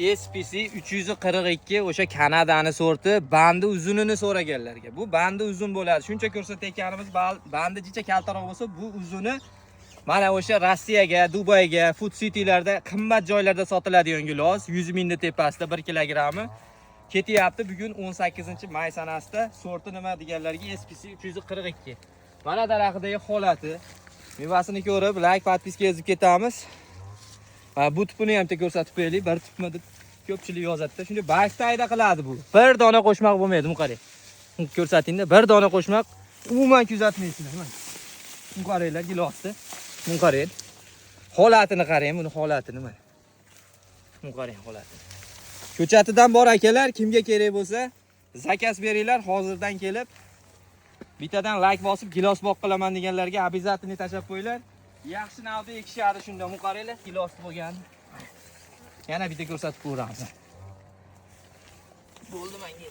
SPC 342 o'sha Kanadani sorti, bandi uzunini so'raganlarga. Bu bandi uzun bo'ladi. Shuncha ko'rsatayotganimiz bandi jicha kaltaroq bo'lsa, bu uzuni mana o'sha Rossiyaga, Dubayga, Food City'larda qimmat joylarda sotiladigan gilos, 100 mingni tepasida 1 kilogrammi ketyapti. Bugun 18-may sanasida sorti nima deganlarga SPC 342. Mana daraxtdagi holati. Mevasini ko'rib, like, podpiska yozib ketamiz. Bu tipini ham ko'rsatib qo'yaylik. Bir tipmi deb ko'pchilik yozadi. Shunday baksayda qiladi bu. Bir dona qo'shmoq bo'lmaydi, bu qarang. Ko'rsatingda bir dona qo'shmoq umuman kuzatmaysizlar. Mana. Bu qaranglar gilosni. Bu qarang. Holatini qarang, buni holatini mana. Bu qarang holatini. Ko'chatidan bor akalar, kimga kerak bo'lsa, zakaz beringlar, hozirdan kelib bittadan like bosib gilos boq qilaman deganlarga обязательно tashab qo'yinglar. Yaxshi navda ekishadi shunda. Bu qaranglar, gilos bo'lgan. Yana bitta ko'rsatib ko'ramiz. Bo'ldi menga.